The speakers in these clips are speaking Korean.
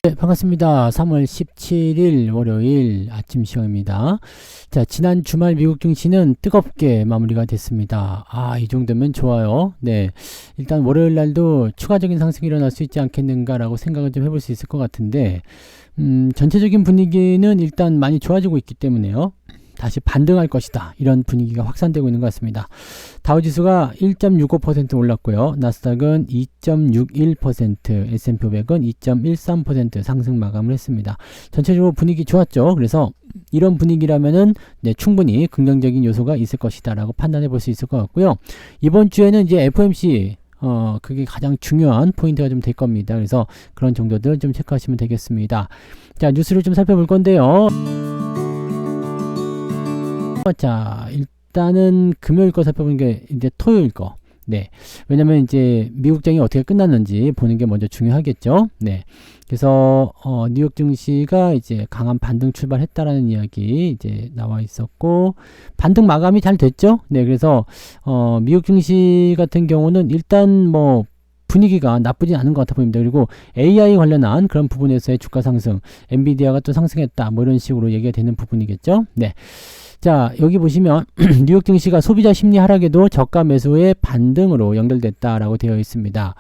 네, 반갑습니다. 3월 17일 월요일 아침 시황입니다. 자, 지난 주말 미국 증시는 뜨겁게 마무리가 됐습니다. 이 정도면 좋아요. 네. 일단 월요일 날도 추가적인 상승이 일어날 수 있지 않겠는가라고 생각을 좀 해볼 수 있을 것 같은데, 전체적인 분위기는 일단 많이 좋아지고 있기 때문에요. 다시 반등할 것이다. 이런 분위기가 확산되고 있는 것 같습니다. 다우지수가 1.65% 올랐고요. 나스닥은 2.61%, S&P 500은 2.13% 상승 마감을 했습니다. 전체적으로 분위기 좋았죠. 그래서 이런 분위기라면은 충분히 긍정적인 요소가 있을 것이다 라고 판단해 볼 수 있을 것 같고요. 이번 주에는 이제 FOMC 그게 가장 중요한 포인트가 좀 될 겁니다. 그래서 그런 정도들 좀 체크하시면 되겠습니다. 자, 뉴스를 좀 살펴볼 건데요. 자, 일단은 금요일 거 살펴보는 게 이제 토요일 거. 네. 왜냐면 이제 미국장이 어떻게 끝났는지 보는 게 먼저 중요하겠죠. 네. 그래서 뉴욕 증시가 이제 강한 반등 출발했다라는 이야기 이제 나와 있었고, 반등 마감이 잘 됐죠. 네. 그래서 미국 증시 같은 경우는 일단 뭐 분위기가 나쁘진 않은 것 같아 보입니다. 그리고 AI 관련한 그런 부분에서의 주가 상승, 엔비디아가 또 상승했다, 뭐 이런 식으로 얘기가 되는 부분이겠죠. 네. 자, 여기 보시면 뉴욕 증시가 소비자 심리 하락에도 저가 매수의 반등으로 연결됐다라고 되어 있습니다.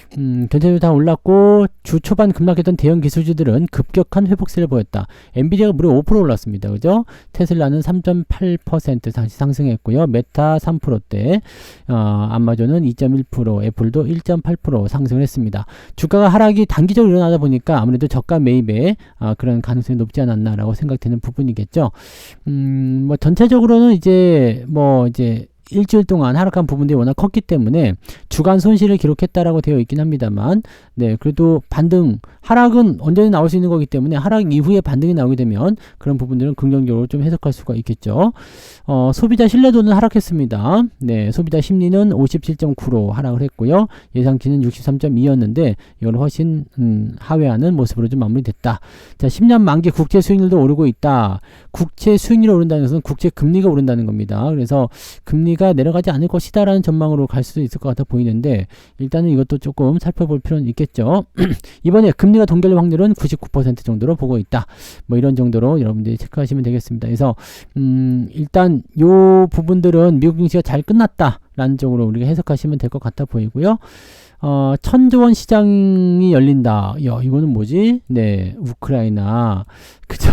전체적으로 다 올랐고, 주 초반 급락했던 대형 기술주들은 급격한 회복세를 보였다. 엔비디아가 무려 5% 올랐습니다. 그죠? 테슬라는 3.8% 다시 상승했고요. 메타 3%대, 아마존은 2.1%, 애플도 1.8% 상승을 했습니다. 주가가 하락이 단기적으로 일어나다 보니까 아무래도 저가 매입에 그런 가능성이 높지 않았나라고 생각되는 부분이겠죠. 뭐 전체적으로는 이제 일주일 동안 하락한 부분들이 워낙 컸기 때문에 주간 손실을 기록했다라고 되어 있긴 합니다만, 네, 그래도 반등, 하락은 언제든 나올 수 있는 거기 때문에 하락 이후에 반등이 나오게 되면 그런 부분들은 긍정적으로 좀 해석할 수가 있겠죠. 소비자 신뢰도는 하락했습니다. 네, 소비자 심리는 57.9로 하락을 했고요. 예상치는 63.2였는데 이걸 훨씬 하회하는 모습으로 좀 마무리됐다. 자, 10년 만기 국채 수익률도 오르고 있다. 국채 수익률이 오른다는 것은 국채 금리가 오른다는 겁니다. 그래서 금리가 내려가지 않을 것이다 라는 전망으로 갈 수도 있을 것 같아 보이는데, 일단은 이것도 조금 살펴볼 필요는 있겠죠. 이번에 금리가 동결 확률은 99% 정도로 보고 있다. 뭐 이런 정도로 여러분들이 체크하시면 되겠습니다. 그래서 일단 요 부분들은 미국 증시가 잘 끝났다 라는 쪽으로 우리가 해석하시면 될 것 같아 보이고요. 1000조원 시장이 열린다. 이거는 뭐지? 네, 우크라이나. 그죠?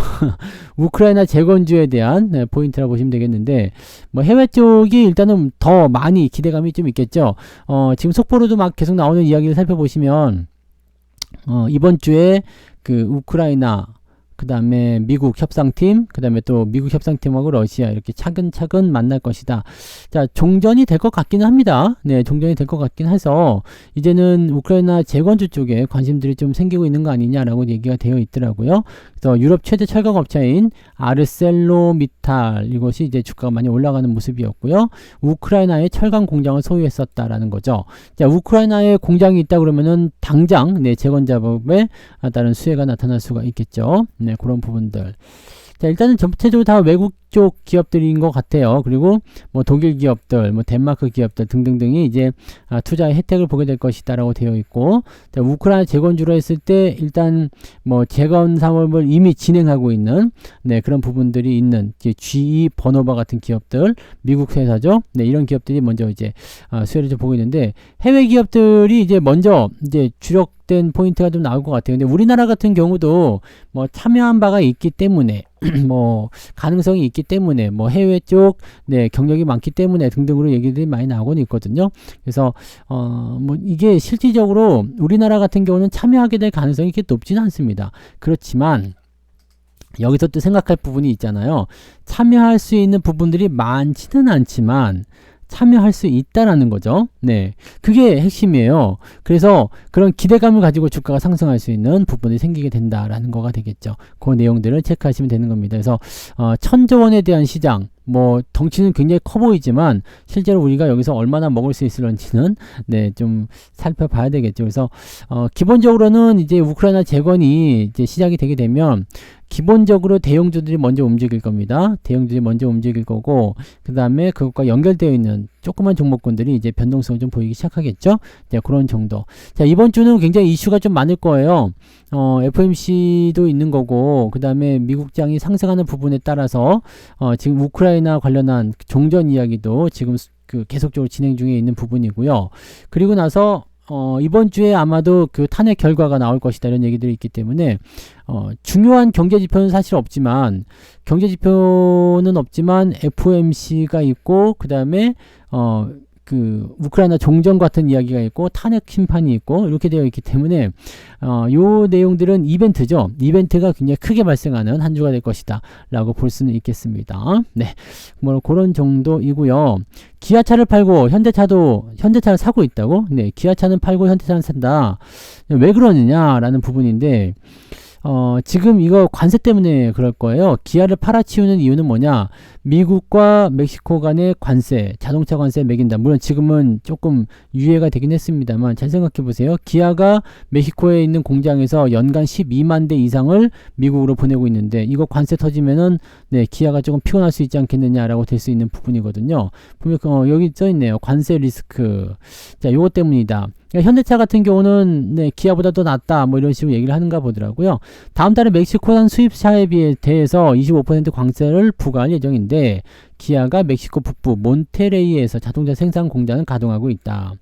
우크라이나 재건주에 대한 포인트라고 보시면 되겠는데, 뭐 해외 쪽이 일단은 더 많이 기대감이 좀 있겠죠. 지금 속보로도 막 계속 나오는 이야기를 살펴보시면, 이번 주에 그 우크라이나, 그 다음에 미국 협상팀, 그 다음에 또 미국 협상팀하고 러시아 이렇게 차근차근 만날 것이다. 자, 종전이 될 것 같기는 합니다. 네, 종전이 될 것 같긴 해서 이제는 우크라이나 재건주 쪽에 관심들이 좀 생기고 있는 거 아니냐라고 얘기가 되어 있더라고요. 그래서 유럽 최대 철강 업체인 아르셀로미탈, 이것이 이제 주가가 많이 올라가는 모습이었고요. 우크라이나의 철강 공장을 소유했었다라는 거죠. 자, 우크라이나에 공장이 있다 그러면은 당장 재건 작업에 따른 수혜가 나타날 수가 있겠죠. 네, 그런 부분들. 자, 일단은 전체적으로 다 외국 쪽 기업들인 것 같아요. 그리고 뭐 독일 기업들, 뭐 덴마크 기업들 등등등이 이제 투자의 혜택을 보게 될 것이다라고 되어 있고, 자, 우크라이나 재건주로 했을 때 일단 뭐 재건 사업을 이미 진행하고 있는 그런 부분들이 있는 GE 버노바 같은 기업들, 미국 회사죠. 네, 이런 기업들이 먼저 이제 수혜를 좀 보고 있는데, 해외 기업들이 이제 먼저 이제 주력된 포인트가 좀 나올 것 같아요. 근데 우리나라 같은 경우도 뭐 참여한 바가 있기 때문에 뭐 가능성이 있기 때문에 뭐 해외 쪽 경력이 많기 때문에 등등으로 얘기들이 많이 나오곤 있거든요. 그래서 뭐 이게 실질적으로 우리나라 같은 경우는 참여하게 될 가능성이 그렇게 높지는 않습니다. 그렇지만 여기서 또 생각할 부분이 있잖아요. 참여할 수 있는 부분들이 많지는 않지만 참여할 수 있다라는 거죠. 네, 그게 핵심이에요. 그래서 그런 기대감을 가지고 주가가 상승할 수 있는 부분이 생기게 된다라는 거가 되겠죠. 그 내용들을 체크하시면 되는 겁니다. 그래서 1000조 원에 대한 시장, 뭐 덩치는 굉장히 커 보이지만 실제로 우리가 여기서 얼마나 먹을 수 있을런지는 좀 살펴봐야 되겠죠. 그래서 기본적으로는 이제 우크라이나 재건이 이제 시작이 되게 되면 기본적으로 대형주들이 먼저 움직일 겁니다. 대형주들이 먼저 움직일 거고, 그 다음에 그것과 연결되어 있는 조그만 종목군들이 이제 변동성을 좀 보이기 시작하겠죠. 네, 그런 정도. 자, 이번 주는 굉장히 이슈가 좀 많을 거예요. FOMC도 있는 거고, 그 다음에 미국장이 상승하는 부분에 따라서 지금 우크라이나 관련한 종전 이야기도 지금 계속적으로 진행 중에 있는 부분이고요. 그리고 나서 이번 주에 아마도 그 탄핵 결과가 나올 것이다 이런 얘기들이 있기 때문에 중요한 경제 지표는 사실 없지만 FOMC가 있고 그 다음에 그 우크라이나 종전 같은 이야기가 있고 탄핵 심판이 있고 이렇게 되어 있기 때문에 요 내용들은 이벤트죠. 이벤트가 굉장히 크게 발생하는 한 주가 될 것이다 라고 볼 수는 있겠습니다. 네, 뭐 그런 정도이고요. 기아차를 팔고 현대차를 사고 있다고? 네, 기아차는 팔고 현대차는 산다. 왜 그러느냐라는 부분인데 지금 이거 관세 때문에 그럴 거예요. 기아를 팔아치우는 이유는 뭐냐? 미국과 멕시코 간의 관세, 자동차 관세 매긴다. 물론 지금은 조금 유예가 되긴 했습니다만 잘 생각해 보세요. 기아가 멕시코에 있는 공장에서 연간 12만 대 이상을 미국으로 보내고 있는데 이거 관세 터지면은 네, 기아가 조금 피곤할 수 있지 않겠느냐라고 될 수 있는 부분이거든요. 보면 여기 써 있네요. 관세 리스크. 자, 요거 때문이다. 그러니까 현대차 같은 경우는 네, 기아보다 더 낫다 뭐 이런 식으로 얘기를 하는가 보더라고요. 다음 달에 멕시코산 수입차에 대해서 25% 관세를 부과할 예정인데 기아가 멕시코 북부 몬테레이에서 자동차 생산 공장을 가동하고 있다.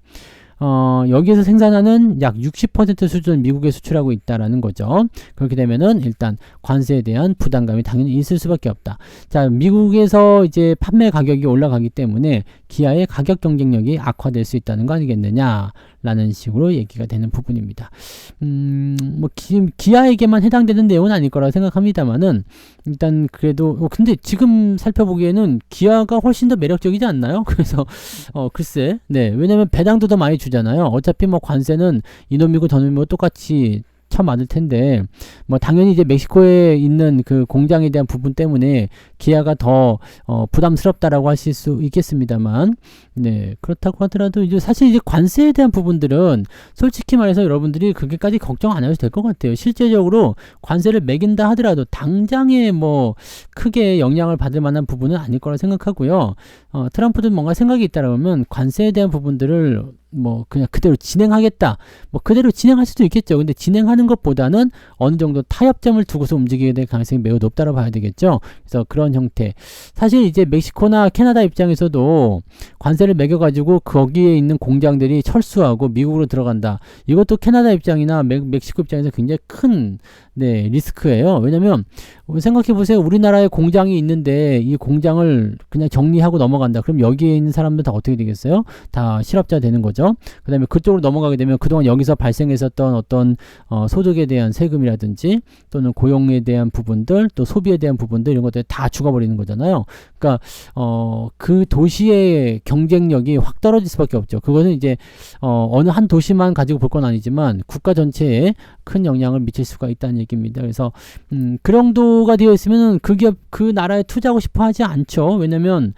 여기에서 생산하는 약 60% 수준 미국에 수출하고 있다라는 거죠. 그렇게 되면은 일단 관세에 대한 부담감이 당연히 있을 수밖에 없다. 자, 미국에서 이제 판매 가격이 올라가기 때문에 기아의 가격 경쟁력이 악화될 수 있다는 거 아니겠느냐 라는 식으로 얘기가 되는 부분입니다. 뭐 기아에게만 해당되는 내용은 아닐 거라고 생각합니다만은 일단 그래도 근데 지금 살펴보기에는 기아가 훨씬 더 매력적이지 않나요? 그래서 글쎄, 네, 왜냐면 배당도 더 많이 주잖아요. 어차피 뭐 관세는 이놈이고 저놈이고 똑같이 쳐맞을 텐데 뭐 당연히 이제 멕시코에 있는 그 공장에 대한 부분 때문에 기아가 더 부담스럽다라고 하실 수 있겠습니다만 네, 그렇다고 하더라도 이제 사실 이제 관세에 대한 부분들은 솔직히 말해서 여러분들이 그렇게까지 걱정 안 해도 될 것 같아요. 실제적으로 관세를 매긴다 하더라도 당장에 뭐 크게 영향을 받을 만한 부분은 아닐 거라 생각하고요. 트럼프도 뭔가 생각이 있다라면 관세에 대한 부분들을 뭐 그냥 그대로 진행하겠다. 뭐 그대로 진행할 수도 있겠죠. 근데 진행하는 것보다는 어느 정도 타협점을 두고서 움직이게 될 가능성이 매우 높다고 봐야 되겠죠. 그래서 그런 형태. 사실 이제 멕시코나 캐나다 입장에서도 관세를 매겨가지고 거기에 있는 공장들이 철수하고 미국으로 들어간다. 이것도 캐나다 입장이나 멕시코 입장에서 굉장히 큰 네, 리스크예요. 왜냐면 생각해보세요. 우리나라에 공장이 있는데 이 공장을 그냥 정리하고 넘어간다. 그럼 여기에 있는 사람들 다 어떻게 되겠어요? 다 실업자 되는 거죠. 그 다음에 그쪽으로 넘어가게 되면 그동안 여기서 발생했었던 어떤 소득에 대한 세금이라든지 또는 고용에 대한 부분들 또 소비에 대한 부분들 이런 것들 다 죽어버리는 거잖아요. 그러니까 그 도시의 경쟁력이 확 떨어질 수밖에 없죠. 그거는 이제 어느 한 도시만 가지고 볼 건 아니지만 국가 전체에 큰 영향을 미칠 수가 있다는 얘기입니다. 그래서 그 정도가 되어 있으면 그 기업 그 나라에 투자하고 싶어 하지 않죠. 왜냐면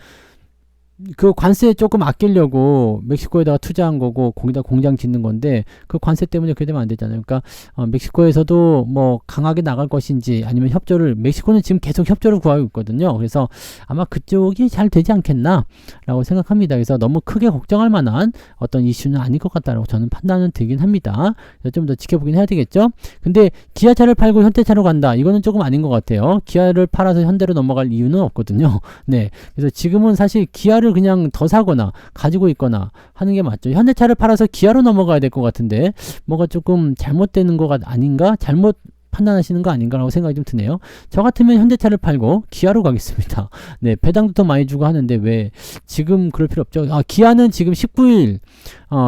그 관세 조금 아끼려고 멕시코에다가 투자한 거고 거기다 공장 짓는 건데 그 관세 때문에 그렇게 되면 안 되잖아요. 그러니까 멕시코에서도 뭐 강하게 나갈 것인지 아니면 멕시코는 지금 계속 협조를 구하고 있거든요. 그래서 아마 그쪽이 잘 되지 않겠나 라고 생각합니다. 그래서 너무 크게 걱정할 만한 어떤 이슈는 아닐 것 같다라고 저는 판단은 들긴 합니다. 좀 더 지켜보긴 해야 되겠죠. 근데 기아차를 팔고 현대차로 간다. 이거는 조금 아닌 것 같아요. 기아를 팔아서 현대로 넘어갈 이유는 없거든요. 네, 그래서 지금은 사실 기아를 그냥 더 사거나 가지고 있거나 하는 게 맞죠. 현대차를 팔아서 기아로 넘어가야 될 것 같은데 뭐가 조금 잘못되는 거 아닌가? 잘못 판단하시는 거 아닌가라고 생각이 좀 드네요. 저 같으면 현대차를 팔고 기아로 가겠습니다. 네, 배당도 더 많이 주고 하는데 왜 지금 그럴 필요 없죠. 기아는 지금 19일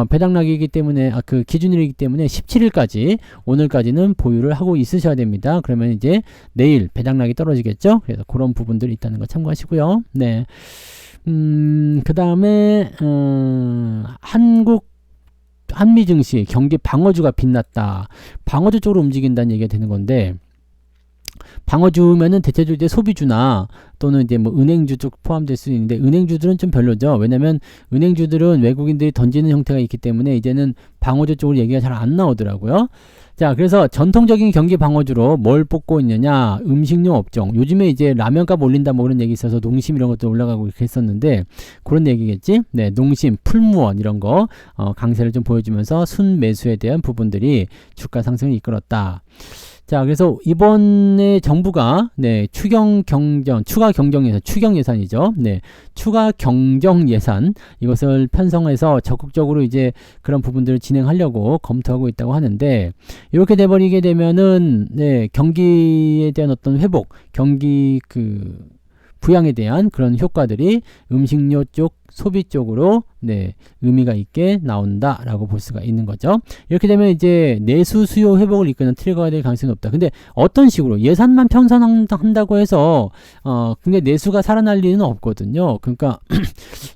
배당락이기 때문에 그 기준일이기 때문에 17일까지 오늘까지는 보유를 하고 있으셔야 됩니다. 그러면 이제 내일 배당락이 떨어지겠죠. 그래서 그런 부분들이 있다는 거 참고하시고요. 네. 그 다음에 한미 증시 경기 방어주가 빛났다. 방어주 쪽으로 움직인다는 얘기가 되는 건데 방어주면은 대체적으로 이제 소비주나 또는 이제 뭐 은행주 쪽 포함될 수 있는데 은행주들은 좀 별로죠. 왜냐면 은행주들은 외국인들이 던지는 형태가 있기 때문에 이제는 방어주 쪽으로 얘기가 잘 안 나오더라고요. 자, 그래서 전통적인 경기 방어주로 뭘 뽑고 있느냐? 음식료 업종. 요즘에 이제 라면값 올린다 뭐 그런 얘기 있어서 농심 이런 것도 올라가고 이렇게 했었는데 그런 얘기겠지? 네, 농심, 풀무원 이런 거 강세를 좀 보여주면서 순매수에 대한 부분들이 주가 상승을 이끌었다. 자, 그래서 이번에 정부가 추경 경정, 추가 경정 예산, 추경 예산이죠. 네, 추가 경정 예산 이것을 편성해서 적극적으로 이제 그런 부분들을 진행하려고 검토하고 있다고 하는데 이렇게 돼버리게 되면은 경기에 대한 어떤 회복, 경기 부양에 대한 그런 효과들이 음식료 쪽, 소비 쪽으로 의미가 있게 나온다라고 볼 수가 있는 거죠. 이렇게 되면 이제 내수 수요 회복을 이끄는 트리거가 될 가능성이 높다. 근데 어떤 식으로 예산만 편성한다고 해서 근데 내수가 살아날 리는 없거든요. 그러니까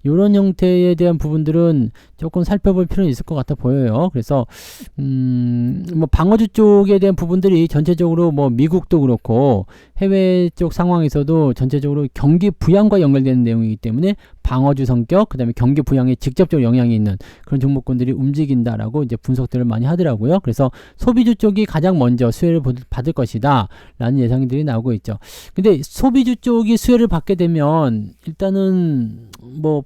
이런 형태에 대한 부분들은 조금 살펴볼 필요는 있을 것 같아 보여요. 그래서 뭐 방어주 쪽에 대한 부분들이 전체적으로 뭐 미국도 그렇고 해외 쪽 상황에서도 전체적으로 경기 부양과 연결되는 내용이기 때문에 방어주 성격, 그 다음에 경기 부양에 직접적으로 영향이 있는 그런 종목군들이 움직인다라고 이제 분석들을 많이 하더라고요. 그래서 소비주 쪽이 가장 먼저 수혜를 받을 것이다 라는 예상들이 나오고 있죠. 근데 소비주 쪽이 수혜를 받게 되면 일단은 뭐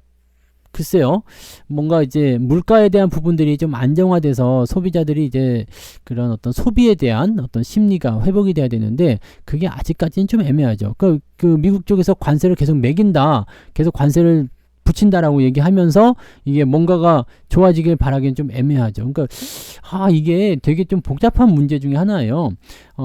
글쎄요, 뭔가 이제 물가에 대한 부분들이 좀 안정화돼서 소비자들이 이제 그런 어떤 소비에 대한 어떤 심리가 회복이 돼야 되는데 그게 아직까지는 좀 애매하죠. 그 미국 쪽에서 관세를 계속 매긴다, 계속 관세를 붙인다라고 얘기하면서 이게 뭔가가 좋아지길 바라기는 좀 애매하죠. 그러니까 이게 되게 좀 복잡한 문제 중에 하나예요.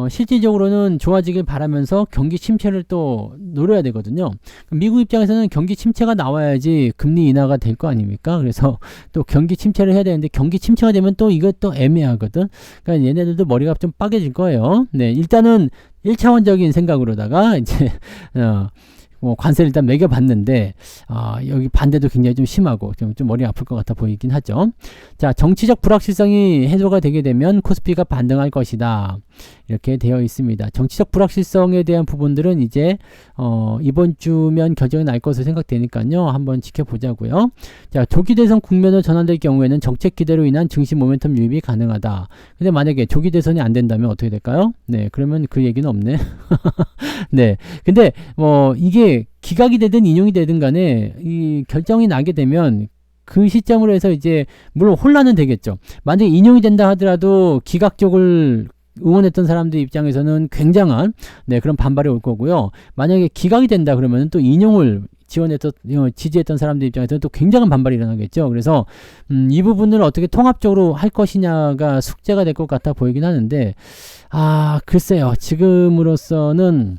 실질적으로는 좋아지길 바라면서 경기 침체를 또 노려야 되거든요. 미국 입장에서는 경기 침체가 나와야지 금리 인하가 될 거 아닙니까? 그래서 또 경기 침체를 해야 되는데 경기 침체가 되면 또 이것도 애매하거든. 그러니까 얘네들도 머리가 좀 빠개질 거예요. 네, 일단은 1차원적인 생각으로다가 이제 관세를 일단 매겨봤는데 여기 반대도 굉장히 좀 심하고 좀 머리 아플 것 같아 보이긴 하죠. 자, 정치적 불확실성이 해소가 되게 되면 코스피가 반등할 것이다. 이렇게 되어 있습니다. 정치적 불확실성에 대한 부분들은 이제 이번 주면 결정이 날 것으로 생각되니까요. 한번 지켜보자고요. 자, 조기 대선 국면으로 전환될 경우에는 정책 기대로 인한 증시 모멘텀 유입이 가능하다. 근데 만약에 조기 대선이 안 된다면 어떻게 될까요? 네, 그러면 그 얘기는 없네. 네, 근데 이게 기각이 되든 인용이 되든 간에 이 결정이 나게 되면 그 시점으로 해서 이제 물론 혼란은 되겠죠. 만약에 인용이 된다 하더라도 기각 쪽을 응원했던 사람들 입장에서는 굉장한 그런 반발이 올 거고요. 만약에 기각이 된다 그러면 또 인용을 지지했던 사람들 입장에서는 또 굉장한 반발이 일어나겠죠. 그래서 이 부분을 어떻게 통합적으로 할 것이냐가 숙제가 될 것 같아 보이긴 하는데 글쎄요. 지금으로서는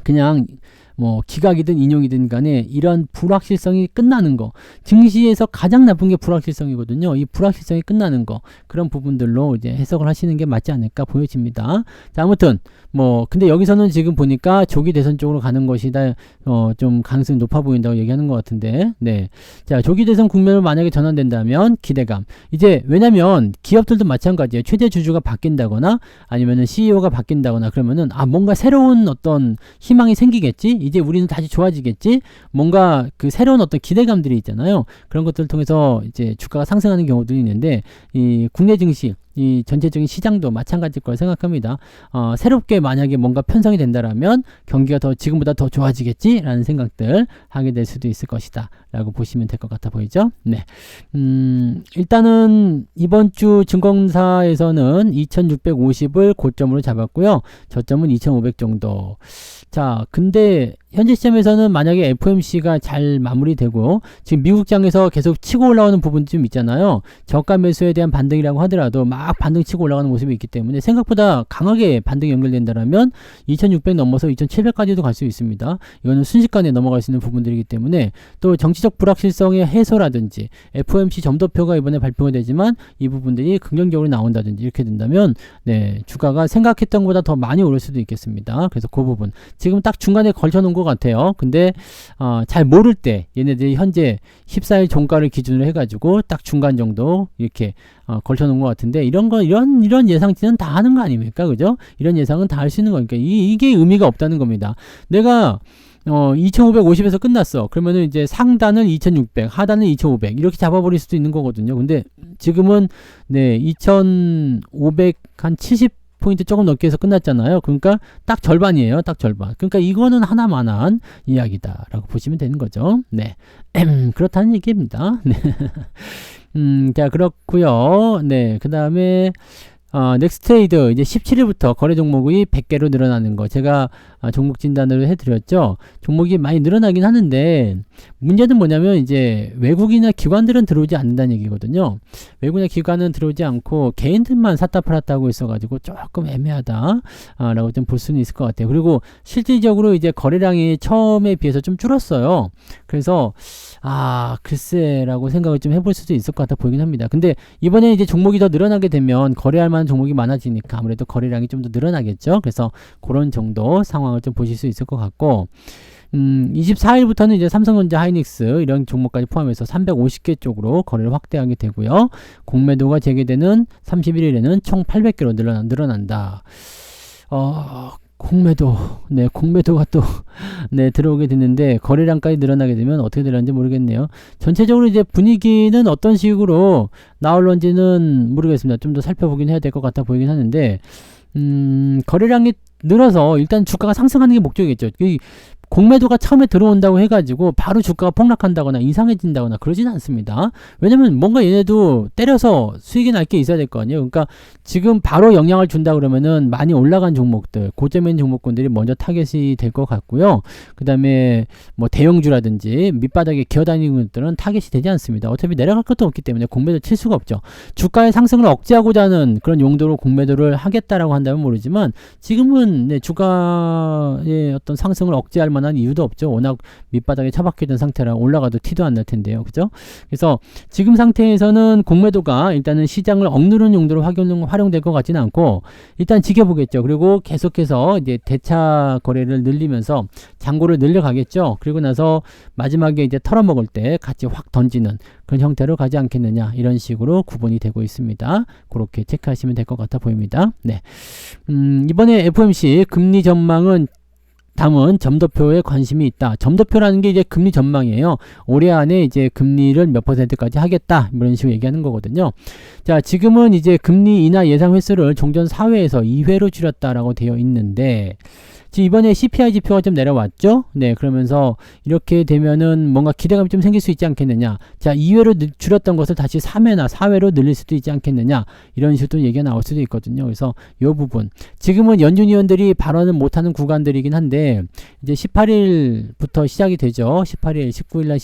그냥 기각이든 인용이든 간에 이런 불확실성이 끝나는 거, 증시에서 가장 나쁜 게 불확실성이거든요. 이 불확실성이 끝나는 거, 그런 부분들로 이제 해석을 하시는 게 맞지 않을까 보여집니다. 자, 아무튼 근데 여기서는 지금 보니까 조기 대선 쪽으로 가는 것이다, 좀 가능성이 높아 보인다고 얘기하는 것 같은데, 네. 자, 조기 대선 국면으로 만약에 전환된다면 기대감. 이제 왜냐면 기업들도 마찬가지예요. 최대 주주가 바뀐다거나 아니면은 CEO가 바뀐다거나 그러면은 뭔가 새로운 어떤 희망이 생기겠지. 이제 우리는 다시 좋아지겠지. 뭔가 그 새로운 어떤 기대감들이 있잖아요. 그런 것들을 통해서 이제 주가가 상승하는 경우들이 있는데 이 국내 증시 이 전체적인 시장도 마찬가지일 거라 생각합니다. 새롭게 만약에 뭔가 편성이 된다라면 경기가 지금보다 더 좋아지겠지라는 생각들 하게 될 수도 있을 것이다 라고 보시면 될 것 같아 보이죠. 네. 일단은 이번 주 증권사에서는 2650을 고점으로 잡았고요. 저점은 2500 정도. 자, 근데 현재 시점에서는 만약에 FOMC가 잘 마무리되고 지금 미국장에서 계속 치고 올라오는 부분이 좀 있잖아요. 저가 매수에 대한 반등이라고 하더라도 막 반등 치고 올라가는 모습이 있기 때문에 생각보다 강하게 반등이 연결된다면 2600 넘어서 2700까지도 갈 수 있습니다. 이거는 순식간에 넘어갈 수 있는 부분들이기 때문에 또 정치적 불확실성의 해소라든지 FOMC 점도표가 이번에 발표가 되지만 이 부분들이 긍정적으로 나온다든지 이렇게 된다면 주가가 생각했던 것보다 더 많이 오를 수도 있겠습니다. 그래서 그 부분 지금 딱 중간에 걸쳐놓은 것 같아요. 근데 잘 모를 때 얘네들이 현재 14일 종가를 기준으로 해가지고 딱 중간 정도 이렇게 걸쳐 놓은 것 같은데, 이런 예상치는 다 하는 거 아닙니까? 그죠? 이런 예상은 다 할 수 있는 거니까 이게 의미가 없다는 겁니다. 내가 2550에서 끝났어. 그러면은 이제 상단은 2600, 하단은 2500 이렇게 잡아버릴 수도 있는 거거든요. 근데 지금은 네 2500 한 70포인트 조금 넘게 해서 끝났잖아요. 그러니까 딱 절반이에요. 딱 절반. 그러니까 이거는 하나만한 이야기다라고 보시면 되는 거죠. 네. 그렇다는 얘기입니다. 네. 자, 그렇고요. 네. 그다음에 넥스트트레이드 이제 17일부터 거래 종목이 100개로 늘어나는 거 제가 종목 진단을 해드렸죠. 종목이 많이 늘어나긴 하는데 문제는 뭐냐면 이제 외국인이나 기관들은 들어오지 않는다는 얘기거든요. 외국인이나 기관은 들어오지 않고 개인들만 샀다 팔았다 하고 있어가지고 조금 애매하다 라고 좀 볼 수는 있을 것 같아요. 그리고 실질적으로 이제 거래량이 처음에 비해서 좀 줄었어요. 그래서 글쎄라고 생각을 좀 해볼 수도 있을 것 같아 보이긴 합니다. 근데 이번에 이제 종목이 더 늘어나게 되면 거래할 만한 종목이 많아지니까 아무래도 거래량이 좀 더 늘어나겠죠. 그래서 그런 정도 상황을 좀 보실 수 있을 것 같고, 24일부터는 이제 삼성전자, 하이닉스 이런 종목까지 포함해서 350개 쪽으로 거래를 확대하게 되고요. 공매도가 재개되는 31일에는 총 800개로 늘어난다. 공매도가 또, 네, 들어오게 됐는데, 거래량까지 늘어나게 되면 어떻게 되는지 모르겠네요. 전체적으로 이제 분위기는 어떤 식으로 나올런지는 모르겠습니다. 좀 더 살펴보긴 해야 될 것 같아 보이긴 하는데, 거래량이 늘어서 일단 주가가 상승하는 게 목적이겠죠. 공매도가 처음에 들어온다고 해가지고 바로 주가가 폭락한다거나 이상해진다거나 그러진 않습니다. 왜냐면 뭔가 얘네도 때려서 수익이 날 게 있어야 될 거 아니에요. 그러니까 지금 바로 영향을 준다 그러면은 많이 올라간 종목들, 고점에 있는 종목군들이 먼저 타겟이 될 것 같고요. 그 다음에 뭐 대형주라든지 밑바닥에 기어다니는 것들은 타겟이 되지 않습니다. 어차피 내려갈 것도 없기 때문에 공매도 칠 수가 없죠. 주가의 상승을 억제하고자 하는 그런 용도로 공매도를 하겠다라고 한다면 모르지만 지금은 네, 주가의 어떤 상승을 억제할 만한 이유도 없죠. 워낙 밑바닥에 처박혀있던 상태라 올라가도 티도 안 날 텐데요. 그죠? 그래서 지금 상태에서는 공매도가 일단은 시장을 억누르는 용도로 활용될 것 같지는 않고 일단 지켜보겠죠. 그리고 계속해서 이제 대차 거래를 늘리면서 잔고를 늘려가겠죠. 그리고 나서 마지막에 이제 털어먹을 때 같이 확 던지는 그런 형태로 가지 않겠느냐, 이런 식으로 구분이 되고 있습니다. 그렇게 체크하시면 될 것 같아 보입니다. 네. 이번에 FOMC 금리 전망은 담은 점도표에 관심이 있다. 점도표라는 게 이제 금리 전망이에요. 올해 안에 이제 금리를 몇 %까지 하겠다, 이런 식으로 얘기하는 거거든요. 자, 지금은 이제 금리 인하 예상 횟수를 종전 4회에서 2회로 줄였다라고 되어 있는데, 지금 이번에 CPI 지표가 좀 내려왔죠? 네, 그러면서 이렇게 되면은 뭔가 기대감이 좀 생길 수 있지 않겠느냐. 자, 2회로 줄였던 것을 다시 3회나 4회로 늘릴 수도 있지 않겠느냐. 이런 식으로 얘기가 나올 수도 있거든요. 그래서 이 부분. 지금은 연준 위원들이 발언을 못하는 구간들이긴 한데, 이제 18일부터 시작이 되죠. 18일, 19일날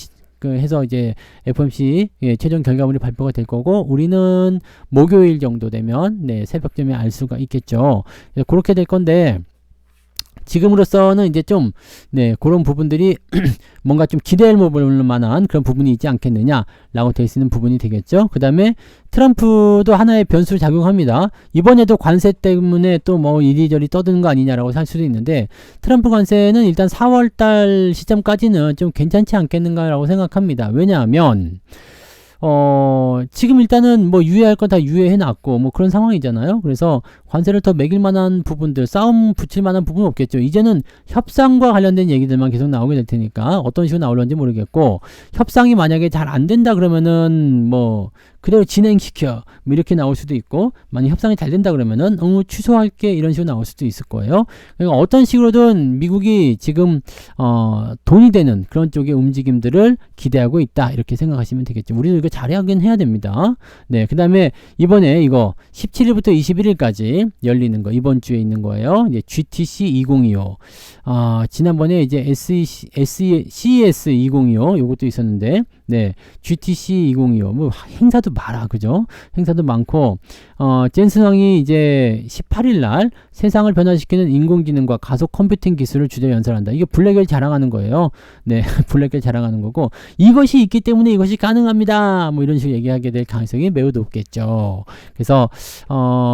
해서 이제 FOMC 최종 결과물이 발표가 될 거고, 우리는 목요일 정도 되면 네, 새벽쯤에 알 수가 있겠죠. 그렇게 될 건데, 지금으로서는 이제 좀, 네, 그런 부분들이 뭔가 좀 기대할 만한 그런 부분이 있지 않겠느냐라고 될 수 있는 부분이 되겠죠. 그 다음에 트럼프도 하나의 변수로 작용합니다. 이번에도 관세 때문에 또 뭐 이리저리 떠드는 거 아니냐라고 할 수도 있는데, 트럼프 관세는 일단 4월달 시점까지는 좀 괜찮지 않겠는가라고 생각합니다. 왜냐하면, 지금 일단은 뭐 유예할 건 다 유예해 놨고 뭐 그런 상황이잖아요. 그래서 관세를 더 매길 만한 부분들, 싸움 붙일 만한 부분은 없겠죠. 이제는 협상과 관련된 얘기들만 계속 나오게 될 테니까 어떤 식으로 나올런지 모르겠고, 협상이 만약에 잘 안 된다 그러면은 뭐 그대로 진행시켜 뭐 이렇게 나올 수도 있고, 만약 협상이 잘 된다 그러면은 취소할게 이런 식으로 나올 수도 있을 거예요. 그러니까 어떤 식으로든 미국이 지금 돈이 되는 그런 쪽의 움직임들을 기대하고 있다, 이렇게 생각하시면 되겠죠. 우리도 이거 잘하긴 해야 됩니다. 네, 그 다음에 이번에 이거 17일부터 21일까지 열리는 거, 이번 주에 있는 거예요. 이제 GTC 2025. 지난번에 이제 CES 2025 요것도 있었는데, 네, GTC 2025 뭐 행사도 많아, 그죠? 행사도 많고 젠슨 황이 이제 18일 날 세상을 변화시키는 인공지능과 가속 컴퓨팅 기술을 주제로 연설한다. 이게 블랙웰 자랑하는 거예요. 네, 블랙웰 자랑하는 거고, 이것이 있기 때문에 이것이 가능합니다. 뭐 이런 식으로 얘기하게 될 가능성이 매우 높겠죠. 그래서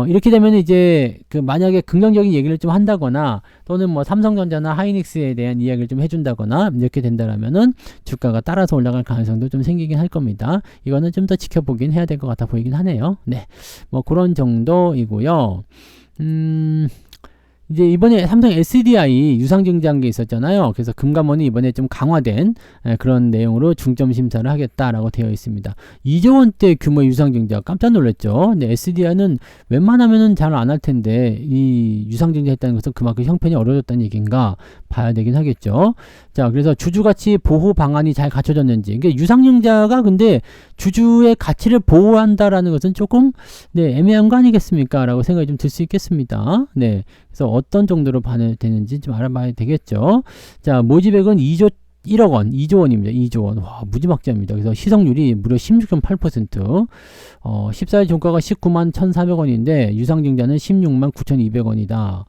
이렇게 되면 이제 그 만약에 긍정적인 얘기를 좀 한다거나 또는 뭐 삼성전자나 하이닉스에 대한 이야기를 좀 해준다거나 이렇게 된다라면은 주가가 따라서 올라갈 가능성도 좀 생기긴 할 겁니다. 이거는 좀 더 지켜보긴 해야 될 것 같아 보이긴 하네요. 네, 뭐 그런 정도이고요. 이제 이번에 삼성 SDI 유상증자한 게 있었잖아요. 그래서 금감원이 이번에 좀 강화된 그런 내용으로 중점 심사를 하겠다라고 되어 있습니다. 2조 원대 규모의 유상증자 깜짝 놀랐죠. 근데 SDI는 웬만하면은 잘 안 할 텐데 이 유상증자 했다는 것은 그만큼 형편이 어려졌다는 얘기인가 봐야 되긴 하겠죠. 자, 그래서 주주가치 보호 방안이 잘 갖춰졌는지. 이게 유상증자가 근데 주주의 가치를 보호한다라는 것은 조금 애매한 거 아니겠습니까? 라고 생각이 좀 들 수 있겠습니다. 네. 그래서 어떤 정도로 반영되는지 좀 알아봐야 되겠죠. 자, 모집액은 1억 원, 2조 원입니다. 2조 원. 와, 무지막지합니다. 그래서 시성률이 무려 16.8%, 14일 종가가 19만 1,400원인데, 유상증자는 16만 9,200원이다.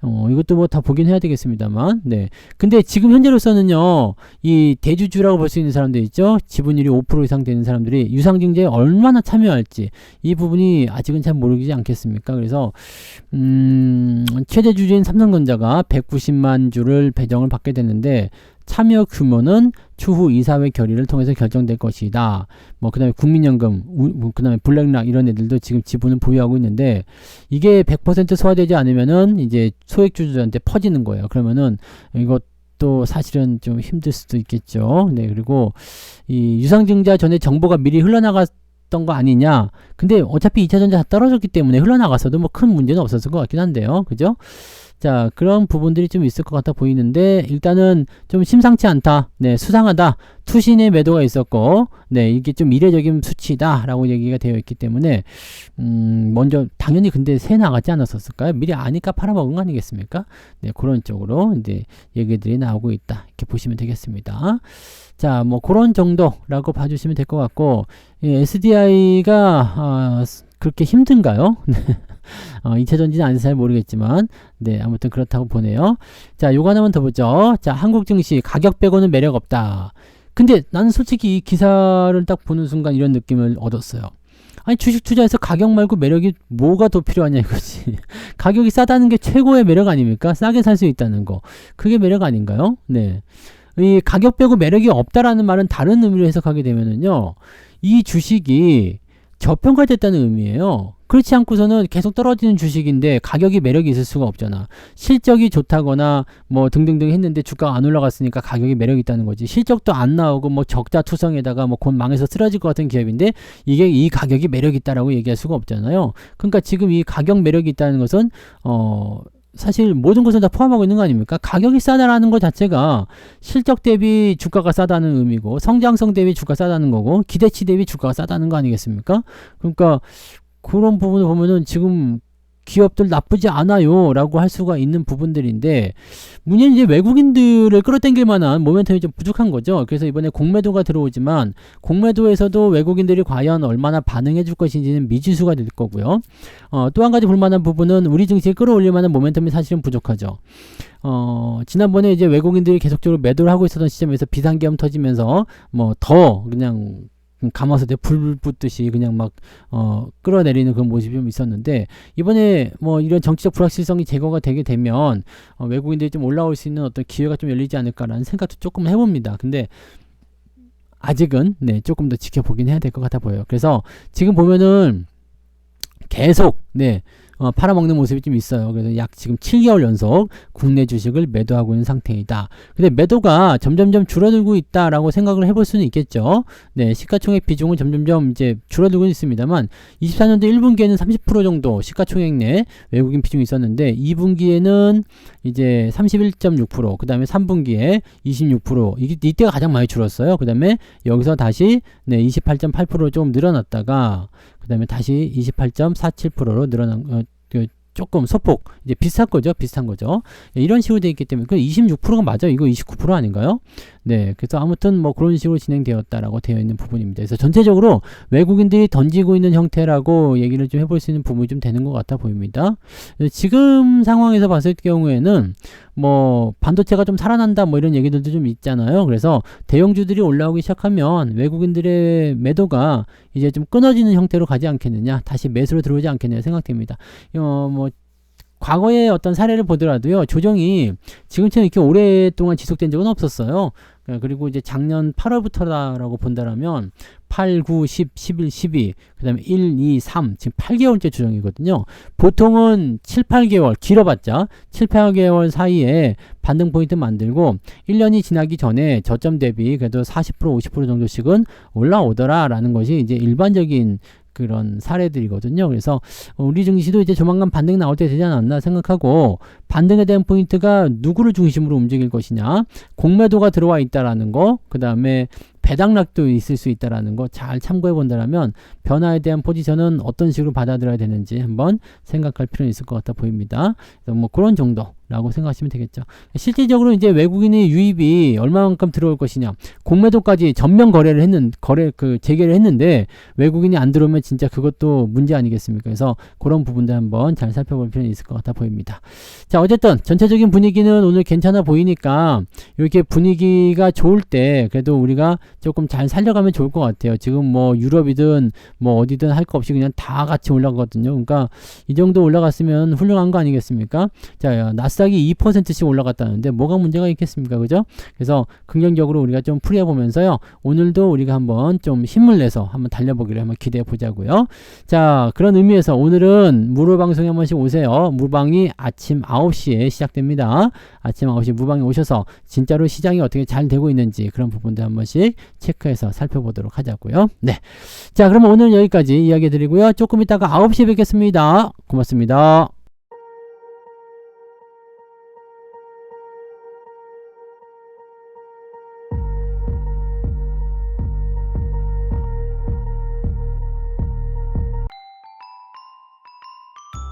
이것도 뭐 다 보긴 해야 되겠습니다만, 네. 근데 지금 현재로서는요, 이 대주주라고 볼 수 있는 사람들 있죠? 지분율이 5% 이상 되는 사람들이 유상증자에 얼마나 참여할지, 이 부분이 아직은 잘 모르지 않겠습니까? 그래서, 최대 주주인 삼성전자가 190만 주를 배정을 받게 됐는데, 참여 규모는 추후 이사회 결의를 통해서 결정될 것이다. 뭐 그다음에 국민연금, 그다음에 블랙락 이런 애들도 지금 지분을 보유하고 있는데 이게 100% 소화되지 않으면은 이제 소액주주들한테 퍼지는 거예요. 그러면은 이것도 사실은 좀 힘들 수도 있겠죠. 네, 그리고 이 유상증자 전에 정보가 미리 흘러나갔던 거 아니냐. 근데 어차피 2차전자 다 떨어졌기 때문에 흘러나갔어도 뭐 큰 문제는 없었을 것 같긴 한데요. 그죠? 자, 그런 부분들이 좀 있을 것 같아 보이는데 일단은 좀 심상치 않다. 네, 수상하다. 투신의 매도가 있었고, 네, 이게 좀 이례적인 수치다라고 얘기가 되어 있기 때문에 먼저 당연히 근데 새 나가지 않았었을까요? 미리 아니까 팔아먹은 거 아니겠습니까? 네, 그런 쪽으로 이제 얘기들이 나오고 있다. 이렇게 보시면 되겠습니다. 자, 뭐 그런 정도라고 봐주시면 될 것 같고, SDI가 그렇게 힘든가요? 2차 전지는 아닌지 잘 모르겠지만, 네, 아무튼 그렇다고 보네요. 자, 요거 하나만 더 보죠. 자, 한국 증시 가격 빼고는 매력 없다. 근데 나는 솔직히 이 기사를 딱 보는 순간 이런 느낌을 얻었어요. 아니, 주식 투자해서 가격 말고 매력이 뭐가 더 필요하냐 이거지. 가격이 싸다는 게 최고의 매력 아닙니까? 싸게 살 수 있다는 거. 그게 매력 아닌가요? 네. 이 가격 빼고 매력이 없다라는 말은 다른 의미로 해석하게 되면은요, 이 주식이 저평가됐다는 의미예요. 그렇지 않고서는 계속 떨어지는 주식인데 가격이 매력이 있을 수가 없잖아. 실적이 좋다거나 뭐 등등등 했는데 주가가 안 올라갔으니까 가격이 매력이 있다는 거지. 실적도 안 나오고 뭐 적자 투성에다가 뭐 곧 망해서 쓰러질 것 같은 기업인데 이게 이 가격이 매력이 있다라고 얘기할 수가 없잖아요. 그러니까 지금 이 가격 매력이 있다는 것은 사실 모든 것을 다 포함하고 있는 거 아닙니까? 가격이 싸다라는 것 자체가 실적 대비 주가가 싸다는 의미고, 성장성 대비 주가가 싸다는 거고, 기대치 대비 주가가 싸다는 거 아니겠습니까? 그러니까 그런 부분을 보면은 지금 기업들 나쁘지 않아요 라고 할 수가 있는 부분들인데, 문제는 이제 외국인들을 끌어당길 만한 모멘텀이 좀 부족한 거죠. 그래서 이번에 공매도가 들어오지만 공매도에서도 외국인들이 과연 얼마나 반응해 줄 것인지는 미지수가 될 거고요. 또 한 가지 볼만한 부분은 우리 증시를 끌어올릴 만한 모멘텀이 사실은 부족하죠. 지난번에 이제 외국인들이 계속적으로 매도를 하고 있었던 시점에서 비상계엄 터지면서 뭐 더 그냥 가마솥에 불 붙듯이 그냥 막 끌어내리는 그런 모습이 좀 있었는데, 이번에 뭐 이런 정치적 불확실성이 제거가 되게 되면 외국인들이 좀 올라올 수 있는 어떤 기회가 좀 열리지 않을까라는 생각도 조금 해봅니다. 근데 아직은 네, 조금 더 지켜보긴 해야 될 것 같아 보여요. 그래서 지금 보면은 계속 네, 팔아먹는 모습이 좀 있어요. 그래서 약 지금 7개월 연속 국내 주식을 매도하고 있는 상태이다. 근데 매도가 점점점 줄어들고 있다라고 생각을 해볼 수는 있겠죠. 네, 시가총액 비중은 점점점 이제 줄어들고 있습니다만 24년도 1분기에는 30% 정도 시가총액 내 외국인 비중이 있었는데 2분기에는 이제 31.6%, 그 다음에 3분기에 26%, 이때가 가장 많이 줄었어요. 그 다음에 여기서 다시 네, 28.8% 좀 늘어났다가 그 다음에 다시 28.47%로 늘어난 조금 소폭 이제 비슷한 거죠. 이런 식으로 되어 있기 때문에 그 26%가 맞아요. 이거 29% 아닌가요? 네, 그래서 아무튼 뭐 그런 식으로 진행되었다라고 되어 있는 부분입니다. 그래서 전체적으로 외국인들이 던지고 있는 형태라고 얘기를 좀 해볼 수 있는 부분이 좀 되는 것 같아 보입니다. 지금 상황에서 봤을 경우에는 뭐 반도체가 좀 살아난다 뭐 이런 얘기들도 좀 있잖아요. 그래서 대형주들이 올라오기 시작하면 외국인들의 매도가 이제 좀 끊어지는 형태로 가지 않겠느냐, 다시 매수로 들어오지 않겠느냐 생각됩니다. 뭐 과거의 어떤 사례를 보더라도요, 조정이 지금처럼 이렇게 오랫동안 지속된 적은 없었어요. 그리고 이제 작년 8월부터라고 본다라면 8, 9, 10, 11, 12, 그 다음에 1, 2, 3, 지금 8개월째 조정이거든요. 보통은 7, 8개월, 길어봤자 7, 8개월 사이에 반등 포인트 만들고 1년이 지나기 전에 저점 대비 그래도 40%, 50% 정도씩은 올라오더라라는 것이 이제 일반적인 그런 사례들이거든요. 그래서 우리 증시도 이제 조만간 반등 나올 때 되지 않았나 생각하고, 반등에 대한 포인트가 누구를 중심으로 움직일 것이냐, 공매도가 들어와 있다라는 거, 그 다음에 배당락도 있을 수 있다라는 거 잘 참고해 본다라면 변화에 대한 포지션은 어떤 식으로 받아들여야 되는지 한번 생각할 필요는 있을 것 같아 보입니다. 그래서 뭐 그런 정도라고 생각하시면 되겠죠. 실질적으로 이제 외국인의 유입이 얼마만큼 들어올 것이냐, 공매도까지 전면 재개를 했는데 외국인이 안 들어오면 진짜 그것도 문제 아니겠습니까? 그래서 그런 부분들 한번 잘 살펴볼 필요는 있을 것 같아 보입니다. 자, 어쨌든 전체적인 분위기는 오늘 괜찮아 보이니까 이렇게 분위기가 좋을 때 그래도 우리가 조금 잘 살려가면 좋을 것 같아요. 지금 뭐 유럽이든 뭐 어디든 할 거 없이 그냥 다 같이 올라가거든요. 그러니까 이 정도 올라갔으면 훌륭한 거 아니겠습니까? 자, 나스닥이 2%씩 올라갔다는데 뭐가 문제가 있겠습니까? 그죠? 그래서 긍정적으로 우리가 좀 풀어보면서요, 오늘도 우리가 한번 좀 힘을 내서 한번 달려보기를 한번 기대해 보자고요. 자, 그런 의미에서 오늘은 무료방송에 한 번씩 오세요. 무방이 아침 9시에 시작됩니다. 아침 9시 무방에 오셔서 진짜로 시장이 어떻게 잘 되고 있는지 그런 부분들 한 번씩 체크해서 살펴보도록 하자고요. 네. 자, 그러면 오늘 여기까지 이야기 드리고요. 조금 이따가 9시에 뵙겠습니다. 고맙습니다.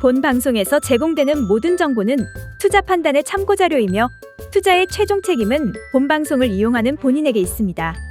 본 방송에서 제공되는 모든 정보는 투자 판단의 참고 자료이며 투자의 최종 책임은 본 방송을 이용하는 본인에게 있습니다.